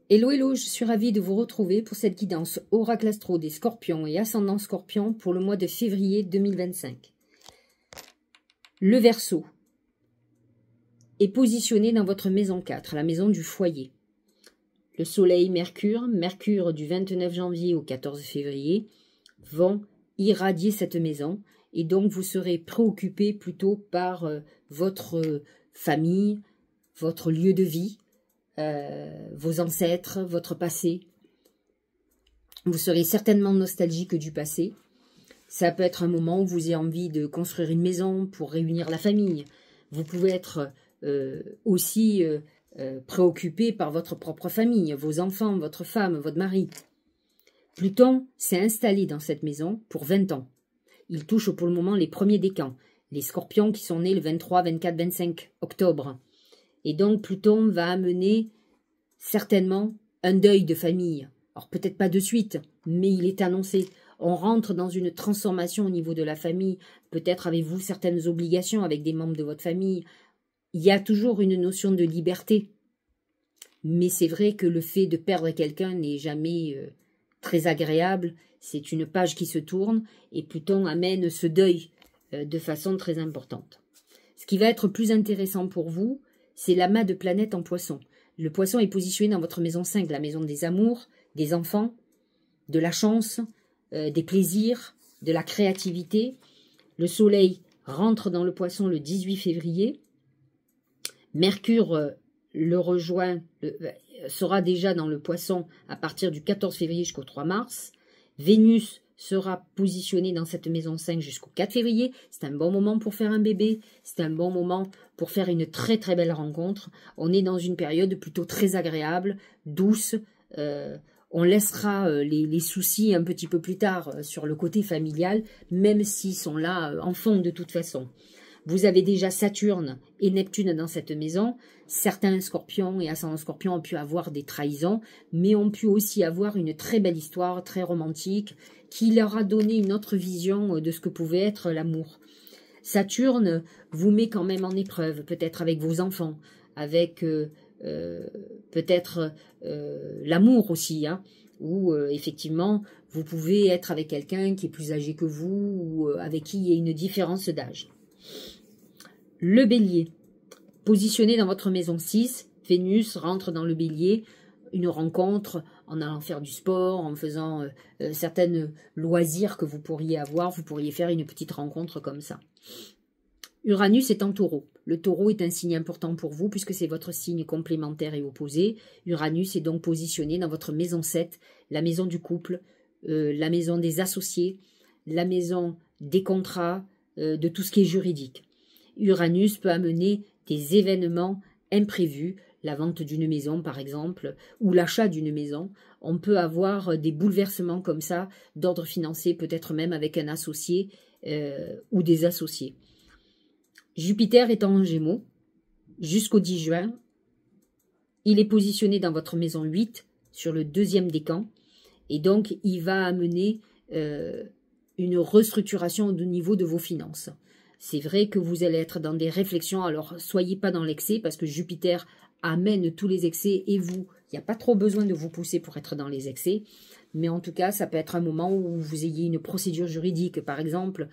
Hello, hello, je suis ravie de vous retrouver pour cette guidance Oracle Astro des Scorpions et Ascendant Scorpion pour le mois de février 2025. Le Verseau est positionné dans votre maison 4, la maison du foyer. Le Soleil, Mercure du 29 janvier au 14 février, vont irradier cette maison et donc vous serez préoccupé plutôt par votre famille, votre lieu de vie, vos ancêtres, votre passé. Vous serez certainement nostalgique du passé. Ça peut être un moment où vous avez envie de construire une maison pour réunir la famille. Vous pouvez être aussi préoccupé par votre propre famille, vos enfants, votre femme, votre mari. Pluton s'est installé dans cette maison pour 20 ans. Il touche pour le moment les premiers décans, les scorpions qui sont nés le 23, 24, 25 octobre. Et donc Pluton va amener certainement un deuil de famille. Alors peut-être pas de suite, mais il est annoncé. On rentre dans une transformation au niveau de la famille. Peut-être avez-vous certaines obligations avec des membres de votre famille. Il y a toujours une notion de liberté. Mais c'est vrai que le fait de perdre quelqu'un n'est jamais très agréable. C'est une page qui se tourne et Pluton amène ce deuil de façon très importante. Ce qui va être plus intéressant pour vous, c'est l'amas de planètes en poisson. Le poisson est positionné dans votre maison 5, la maison des amours, des enfants, de la chance, des plaisirs, de la créativité. Le soleil rentre dans le poisson le 18 février. Mercure le rejoint, sera déjà dans le poisson à partir du 14 février jusqu'au 3 mars. Vénus sera positionné dans cette maison 5 jusqu'au 4 février. C'est un bon moment pour faire un bébé. C'est un bon moment pour faire une très très belle rencontre. On est dans une période plutôt très agréable, douce. On laissera les soucis un petit peu plus tard sur le côté familial, même s'ils sont là en fond de toute façon. Vous avez déjà Saturne et Neptune dans cette maison. Certains scorpions et ascendants scorpions ont pu avoir des trahisons, mais ont pu aussi avoir une très belle histoire, très romantique, qui leur a donné une autre vision de ce que pouvait être l'amour. Saturne vous met quand même en épreuve, peut-être avec vos enfants, avec peut-être l'amour aussi, hein, où effectivement vous pouvez être avec quelqu'un qui est plus âgé que vous, ou avec qui il y a une différence d'âge. Le Bélier, positionné dans votre maison 6, Vénus rentre dans le Bélier, une rencontre en allant faire du sport, en faisant certaines loisirs que vous pourriez avoir, vous pourriez faire une petite rencontre comme ça. Uranus est en Taureau. Le Taureau est un signe important pour vous puisque c'est votre signe complémentaire et opposé. Uranus est donc positionné dans votre maison 7, la maison du couple, la maison des associés, la maison des contrats, de tout ce qui est juridique. Uranus peut amener des événements imprévus, la vente d'une maison par exemple, ou l'achat d'une maison. On peut avoir des bouleversements comme ça, d'ordre financier, peut-être même avec un associé ou des associés. Jupiter est en Gémeaux jusqu'au 10 juin. Il est positionné dans votre maison 8, sur le 2e décan, et donc il va amener une restructuration au niveau de vos finances. C'est vrai que vous allez être dans des réflexions, alors soyez pas dans l'excès parce que Jupiter amène tous les excès et vous, il n'y a pas trop besoin de vous pousser pour être dans les excès, mais en tout cas ça peut être un moment où vous ayez une procédure juridique, par exemple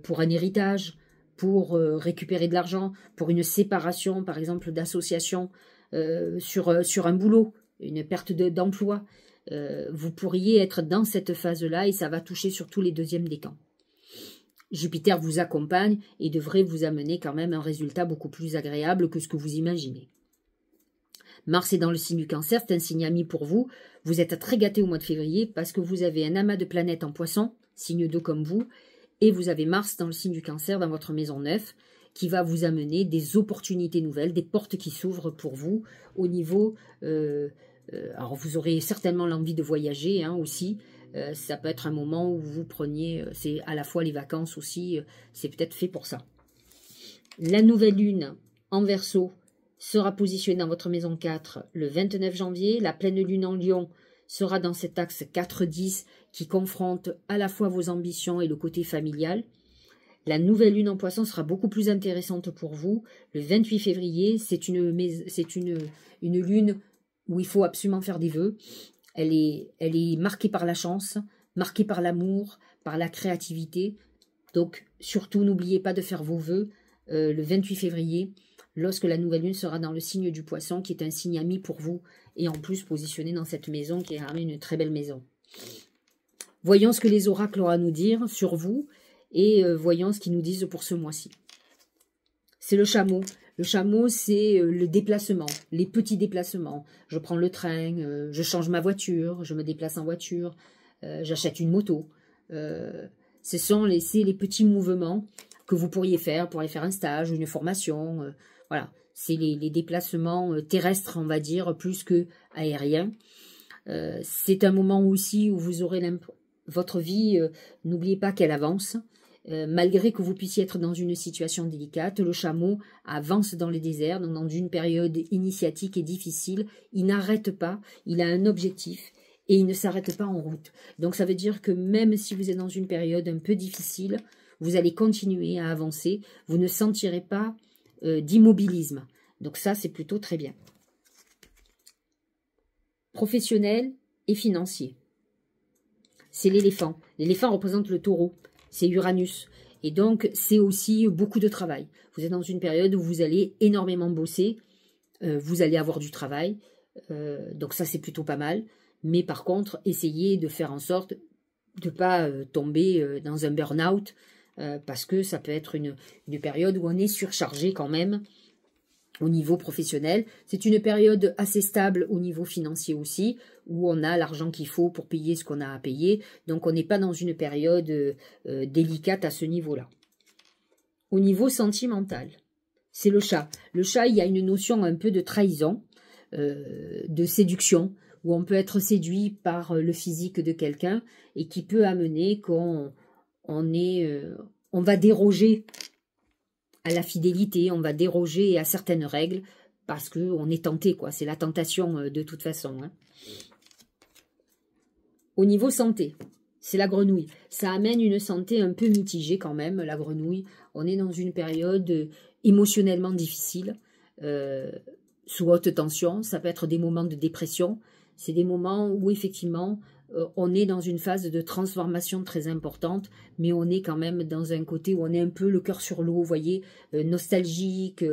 pour un héritage, pour récupérer de l'argent, pour une séparation par exemple d'association, sur un boulot, une perte d'emploi. Vous pourriez être dans cette phase-là et ça va toucher surtout les 2e décans. Jupiter vous accompagne et devrait vous amener quand même un résultat beaucoup plus agréable que ce que vous imaginez. Mars est dans le signe du Cancer, c'est un signe ami pour vous. Vous êtes très gâté au mois de février parce que vous avez un amas de planètes en Poisson, signe d'eau comme vous, et vous avez Mars dans le signe du Cancer dans votre maison 9 qui va vous amener des opportunités nouvelles, des portes qui s'ouvrent pour vous au niveau... alors vous aurez certainement l'envie de voyager hein, aussi. Ça peut être un moment où vous preniez, c'est à la fois les vacances aussi, c'est peut-être fait pour ça. La nouvelle lune en Verseau sera positionnée dans votre maison 4 le 29 janvier. La pleine lune en Lion sera dans cet axe 4-10 qui confronte à la fois vos ambitions et le côté familial. La nouvelle lune en Poisson sera beaucoup plus intéressante pour vous. Le 28 février, c'est une lune où il faut absolument faire des vœux. Elle est marquée par la chance, marquée par l'amour, par la créativité. Donc, surtout, n'oubliez pas de faire vos vœux le 28 février, lorsque la nouvelle lune sera dans le signe du poisson, qui est un signe ami pour vous, et en plus positionné dans cette maison, qui est vraiment une très belle maison. Voyons ce que les oracles ont à nous dire sur vous, et voyons ce qu'ils nous disent pour ce mois-ci. C'est le chameau. Le chameau, c'est le déplacement, les petits déplacements. Je prends le train, je change ma voiture, je me déplace en voiture, j'achète une moto. C'est les petits mouvements que vous pourriez faire pour aller faire un stage, une formation. Voilà, c'est les déplacements terrestres, on va dire, plus que aériens. C'est un moment aussi où vous aurez votre vie, n'oubliez pas qu'elle avance. Malgré que vous puissiez être dans une situation délicate, le chameau avance dans le désert, donc dans une période initiatique et difficile. Il n'arrête pas, il a un objectif et il ne s'arrête pas en route. Donc ça veut dire que même si vous êtes dans une période un peu difficile, vous allez continuer à avancer, vous ne sentirez pas d'immobilisme. Donc ça, c'est plutôt très bien. Professionnel et financier. C'est l'éléphant. L'éléphant représente le taureau. C'est Uranus. Et donc, c'est aussi beaucoup de travail. Vous êtes dans une période où vous allez énormément bosser. Vous allez avoir du travail. Donc ça, c'est plutôt pas mal. Mais par contre, essayez de faire en sorte de ne pas tomber dans un burn-out. Parce que ça peut être une période où on est surchargé quand même au niveau professionnel. C'est une période assez stable au niveau financier aussi, où on a l'argent qu'il faut pour payer ce qu'on a à payer. Donc, on n'est pas dans une période délicate à ce niveau-là. Au niveau sentimental, c'est le chat. Le chat, il y a une notion un peu de trahison, de séduction, où on peut être séduit par le physique de quelqu'un et qui peut amener qu'on va déroger à la fidélité, on va déroger à certaines règles parce qu'on est tenté, quoi. C'est la tentation de toute façon. Hein. Au niveau santé, c'est la grenouille. Ça amène une santé un peu mitigée quand même, la grenouille. On est dans une période émotionnellement difficile, sous haute tension. Ça peut être des moments de dépression. C'est des moments où effectivement on est dans une phase de transformation très importante, mais on est quand même dans un côté où on est un peu le cœur sur l'eau, vous voyez, nostalgique,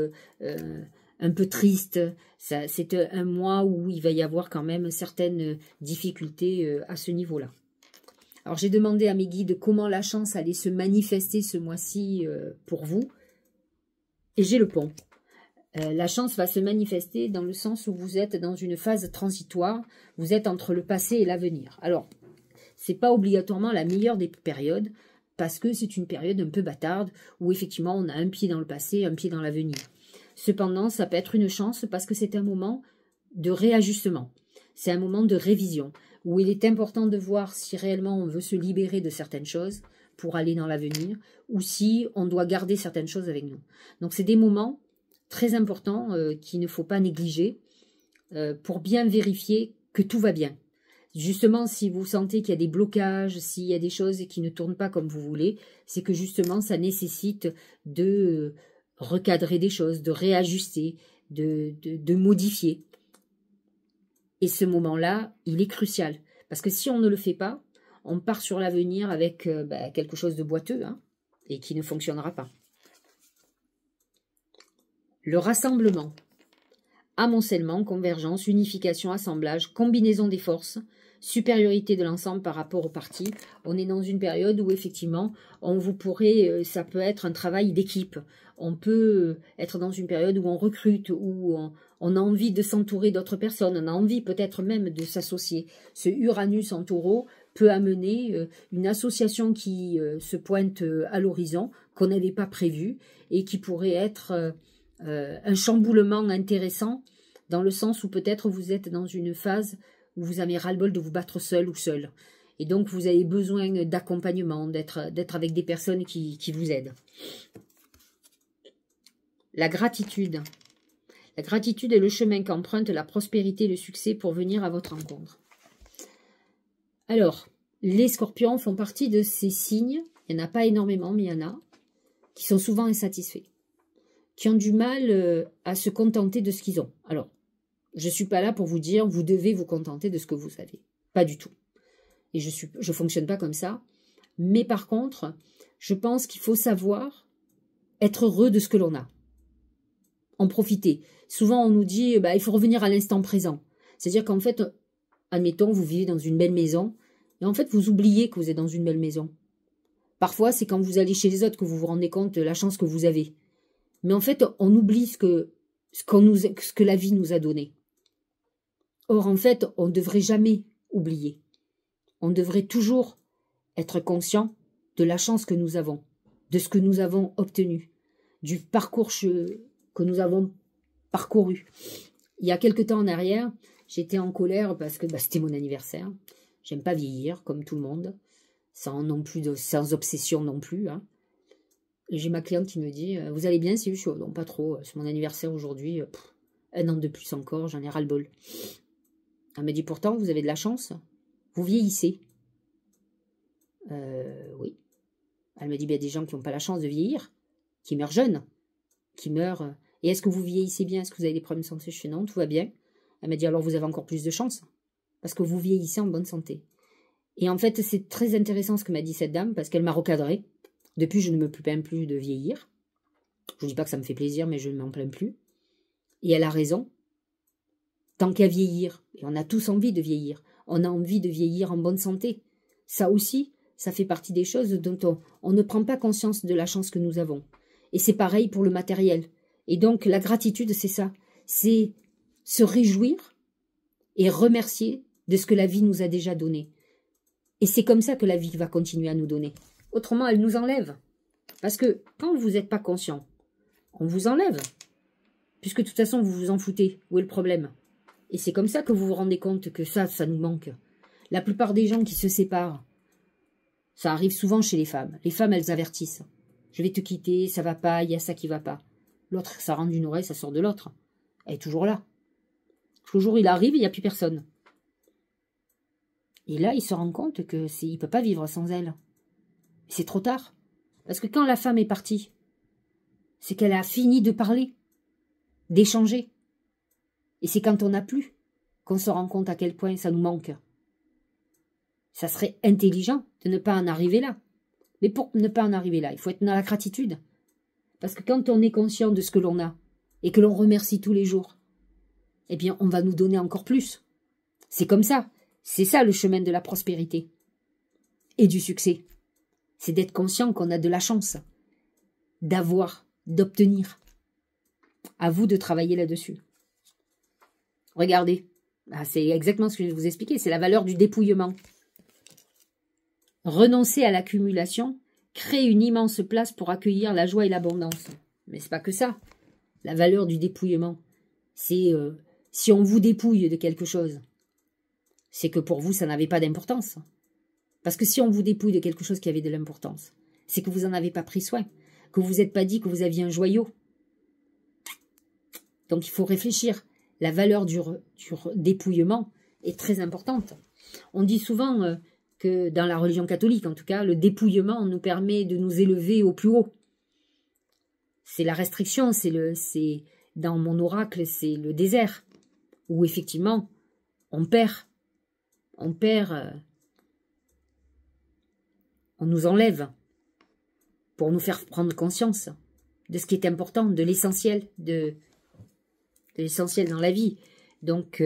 un peu triste. C'est un mois où il va y avoir quand même certaines difficultés à ce niveau-là. Alors j'ai demandé à mes guides comment la chance allait se manifester ce mois-ci pour vous, et j'ai le pont. La chance va se manifester dans le sens où vous êtes dans une phase transitoire, vous êtes entre le passé et l'avenir. Alors, ce n'est pas obligatoirement la meilleure des périodes, parce que c'est une période un peu bâtarde, où effectivement on a un pied dans le passé, un pied dans l'avenir. Cependant, ça peut être une chance parce que c'est un moment de réajustement, c'est un moment de révision, où il est important de voir si réellement on veut se libérer de certaines choses pour aller dans l'avenir, ou si on doit garder certaines choses avec nous. Donc c'est des moments très important qu'il ne faut pas négliger pour bien vérifier que tout va bien. Justement, si vous sentez qu'il y a des blocages, s'il y a des choses qui ne tournent pas comme vous voulez, c'est que justement ça nécessite de recadrer des choses, de réajuster, de modifier. Et ce moment-là, il est crucial. Parce que si on ne le fait pas, on part sur l'avenir avec quelque chose de boiteux hein, et qui ne fonctionnera pas. Le rassemblement, amoncellement, convergence, unification, assemblage, combinaison des forces, supériorité de l'ensemble par rapport aux parties. On est dans une période où effectivement, ça peut être un travail d'équipe. On peut être dans une période où on recrute, où on a envie de s'entourer d'autres personnes, on a envie peut-être même de s'associer. Ce Uranus en taureau peut amener une association qui se pointe à l'horizon, qu'on n'avait pas prévu et qui pourrait être un chamboulement intéressant dans le sens où peut-être vous êtes dans une phase où vous avez ras-le-bol de vous battre seul ou seul. Et donc vous avez besoin d'accompagnement, d'être avec des personnes qui vous aident. La gratitude. La gratitude est le chemin qu'emprunte la prospérité et le succès pour venir à votre rencontre. Alors, les scorpions font partie de ces signes, il n'y en a pas énormément, mais il y en a, qui sont souvent insatisfaits, qui ont du mal à se contenter de ce qu'ils ont. Alors, Je ne suis pas là pour vous dire, vous devez vous contenter de ce que vous avez. Pas du tout. Et je fonctionne pas comme ça. Mais par contre, je pense qu'il faut savoir être heureux de ce que l'on a. En profiter. Souvent, on nous dit, il faut revenir à l'instant présent. C'est-à-dire qu'en fait, admettons, vous vivez dans une belle maison, et en fait, vous oubliez que vous êtes dans une belle maison. Parfois, c'est quand vous allez chez les autres que vous vous rendez compte de la chance que vous avez. Mais en fait, on oublie ce que la vie nous a donné. Or, en fait, on ne devrait jamais oublier. On devrait toujours être conscient de la chance que nous avons, de ce que nous avons obtenu, du parcours que nous avons parcouru. Il y a quelque temps en arrière, j'étais en colère parce que c'était mon anniversaire. J'aime pas vieillir, comme tout le monde, sans obsession non plus. Hein. J'ai ma cliente qui me dit « Vous allez bien, c'est chaud ?» Non, pas trop, c'est mon anniversaire aujourd'hui. 1 an de plus encore, j'en ai ras-le-bol. Elle me dit « Pourtant, vous avez de la chance, vous vieillissez. » Oui. Elle me dit « Il y a des gens qui n'ont pas la chance de vieillir, qui meurent jeunes, qui meurent... Et est-ce que vous vieillissez bien? Est-ce que vous avez des problèmes de santé? » Je fais « Non, tout va bien. » Elle m'a dit « Alors, vous avez encore plus de chance, parce que vous vieillissez en bonne santé. » Et en fait, c'est très intéressant ce que m'a dit cette dame, parce qu'elle m'a recadré. Depuis, je ne me plains plus de vieillir. Je ne dis pas que ça me fait plaisir, mais je ne m'en plains plus. Et elle a raison. Tant qu'à vieillir, et on a tous envie de vieillir, on a envie de vieillir en bonne santé. Ça aussi, ça fait partie des choses dont on ne prend pas conscience de la chance que nous avons. Et c'est pareil pour le matériel. Et donc, la gratitude, c'est ça. C'est se réjouir et remercier de ce que la vie nous a déjà donné. Et c'est comme ça que la vie va continuer à nous donner. Autrement, elle nous enlève. Parce que quand vous n'êtes pas conscient, on vous enlève. Puisque de toute façon, vous vous en foutez. Où est le problème? Et c'est comme ça que vous vous rendez compte que ça nous manque. La plupart des gens qui se séparent, ça arrive souvent chez les femmes. Les femmes, elles avertissent. Je vais te quitter, ça va pas, il y a ça qui va pas. L'autre, ça rentre d'une oreille, ça sort de l'autre. Elle est toujours là. Le jour où il arrive, il n'y a plus personne. Et là, il se rend compte qu'il ne peut pas vivre sans elle. C'est trop tard. Parce que quand la femme est partie, c'est qu'elle a fini de parler, d'échanger. Et c'est quand on n'a plus qu'on se rend compte à quel point ça nous manque. Ça serait intelligent de ne pas en arriver là. Mais pour ne pas en arriver là, il faut être dans la gratitude. Parce que quand on est conscient de ce que l'on a et que l'on remercie tous les jours, eh bien, on va nous donner encore plus. C'est comme ça. C'est ça le chemin de la prospérité et du succès. C'est d'être conscient qu'on a de la chance, d'avoir, d'obtenir. À vous de travailler là-dessus. Regardez, c'est exactement ce que je vais vous expliquer, c'est la valeur du dépouillement. Renoncer à l'accumulation crée une immense place pour accueillir la joie et l'abondance. Mais c'est pas que ça. La valeur du dépouillement, c'est si on vous dépouille de quelque chose, c'est que pour vous, ça n'avait pas d'importance. Parce que si on vous dépouille de quelque chose qui avait de l'importance, c'est que vous n'en avez pas pris soin, que vous vous êtes pas dit que vous aviez un joyau. Donc il faut réfléchir. La valeur du dépouillement est très importante. On dit souvent que dans la religion catholique, en tout cas, le dépouillement nous permet de nous élever au plus haut. C'est la restriction, c'est dans mon oracle, c'est le désert, où effectivement, on nous enlève pour nous faire prendre conscience de ce qui est important, de l'essentiel, de l'essentiel dans la vie. Donc,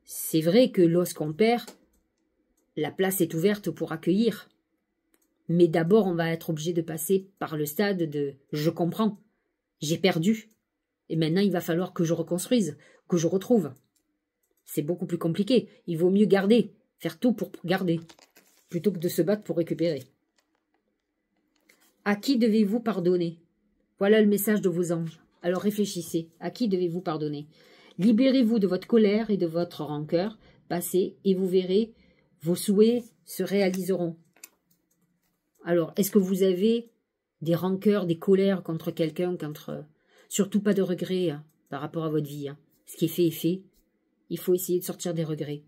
c'est vrai que lorsqu'on perd, la place est ouverte pour accueillir. Mais d'abord, on va être obligé de passer par le stade de « je comprends, j'ai perdu, et maintenant il va falloir que je reconstruise, que je retrouve ». C'est beaucoup plus compliqué. Il vaut mieux garder, faire tout pour garder, plutôt que de se battre pour récupérer. À qui devez-vous pardonner? Voilà le message de vos anges. Alors réfléchissez, à qui devez-vous pardonner? Libérez-vous de votre colère et de votre rancœur passée et vous verrez, vos souhaits se réaliseront. Alors, est-ce que vous avez des rancœurs, des colères contre quelqu'un, surtout pas de regrets par rapport à votre vie. Ce qui est fait est fait. Il faut essayer de sortir des regrets.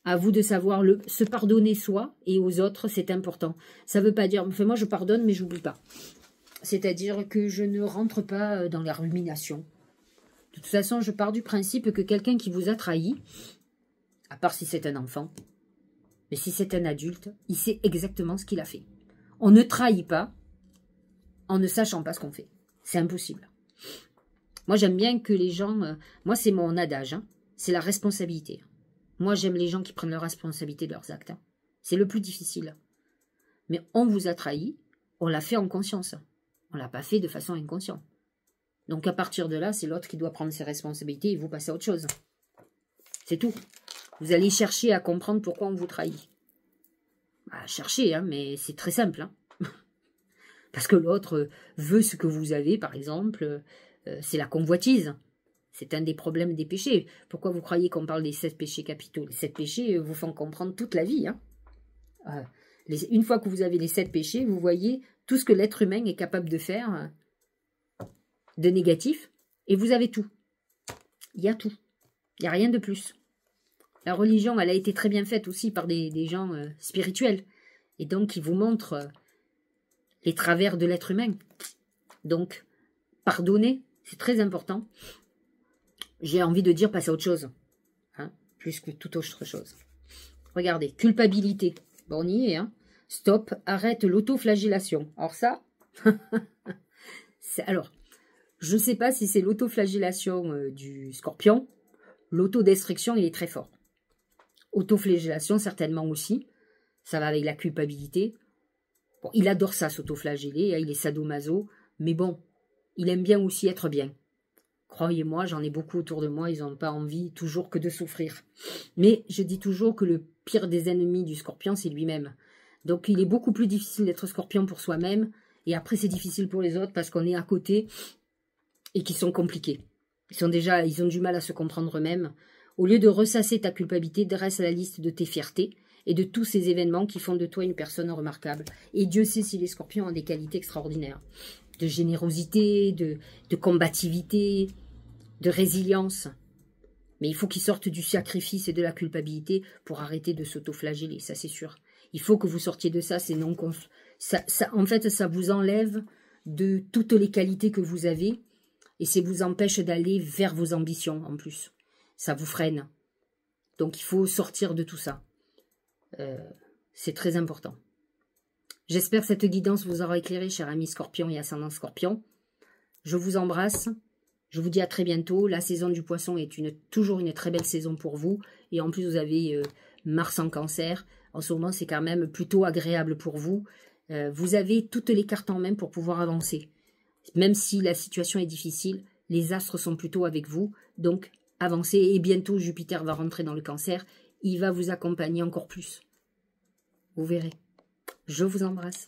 À vous de savoir se pardonner soi et aux autres, c'est important. Ça ne veut pas dire, enfin, moi je pardonne mais j'oublie pas. C'est-à-dire que je ne rentre pas dans la rumination. De toute façon, je pars du principe que quelqu'un qui vous a trahi, à part si c'est un enfant, mais si c'est un adulte, il sait exactement ce qu'il a fait. On ne trahit pas en ne sachant pas ce qu'on fait. C'est impossible. Moi, j'aime bien que les gens... moi, c'est mon adage. Hein, c'est la responsabilité. Moi, j'aime les gens qui prennent la responsabilité de leurs actes. Hein. C'est le plus difficile. Mais on vous a trahi, on l'a fait en conscience. On ne l'a pas fait de façon inconsciente. Donc, à partir de là, c'est l'autre qui doit prendre ses responsabilités et vous passer à autre chose. C'est tout. Vous allez chercher à comprendre pourquoi on vous trahit. Bah, cherchez, hein, mais c'est très simple. Hein. Parce que l'autre veut ce que vous avez, par exemple, c'est la convoitise. C'est un des problèmes des péchés. Pourquoi vous croyez qu'on parle des 7 péchés capitaux? Les 7 péchés vous font comprendre toute la vie. Hein. Une fois que vous avez les 7 péchés, vous voyez tout ce que l'être humain est capable de faire de négatif, et vous avez tout. Il y a tout. Il n'y a rien de plus. La religion, elle a été très bien faite aussi par des gens spirituels. Et donc, ils vous montrent les travers de l'être humain. Donc, pardonner, c'est très important. J'ai envie de dire passer à autre chose. Hein, plus que toute autre chose. Regardez, culpabilité. Bon, on y est. Hein. Stop, arrête l'autoflagellation. Alors ça, alors, je ne sais pas si c'est l'autoflagellation du scorpion. L'autodestruction, il est très fort. Autoflagellation, certainement aussi. Ça va avec la culpabilité. Bon, il adore ça, s'autoflageller. Hein, il est sadomaso. Mais bon, il aime bien aussi être bien. Croyez-moi, j'en ai beaucoup autour de moi. Ils n'ont pas envie toujours que de souffrir. Mais je dis toujours que le pire des ennemis du scorpion, c'est lui-même. Donc, il est beaucoup plus difficile d'être scorpion pour soi-même. Et après, c'est difficile pour les autres parce qu'on est à côté et qu'ils sont compliqués. Ils ont du mal à se comprendre eux-mêmes. Au lieu de ressasser ta culpabilité, dresse la liste de tes fiertés et de tous ces événements qui font de toi une personne remarquable. Et Dieu sait si les scorpions ont des qualités extraordinaires. De générosité, de combativité, de résilience. Mais il faut qu'ils sortent du sacrifice et de la culpabilité pour arrêter de s'autoflageller, ça c'est sûr. Il faut que vous sortiez de ça, sinon en fait ça vous enlève de toutes les qualités que vous avez et ça vous empêche d'aller vers vos ambitions en plus. Ça vous freine. Donc il faut sortir de tout ça. C'est très important. J'espère que cette guidance vous aura éclairé, chers amis Scorpion et ascendant Scorpion. Je vous embrasse. Je vous dis à très bientôt. La saison du poisson est toujours une très belle saison pour vous. Et en plus, vous avez Mars en Cancer. En ce moment, c'est quand même plutôt agréable pour vous. Vous avez toutes les cartes en main pour pouvoir avancer. Même si la situation est difficile, les astres sont plutôt avec vous. Donc, avancez. Et bientôt, Jupiter va rentrer dans le Cancer. Il va vous accompagner encore plus. Vous verrez. Je vous embrasse.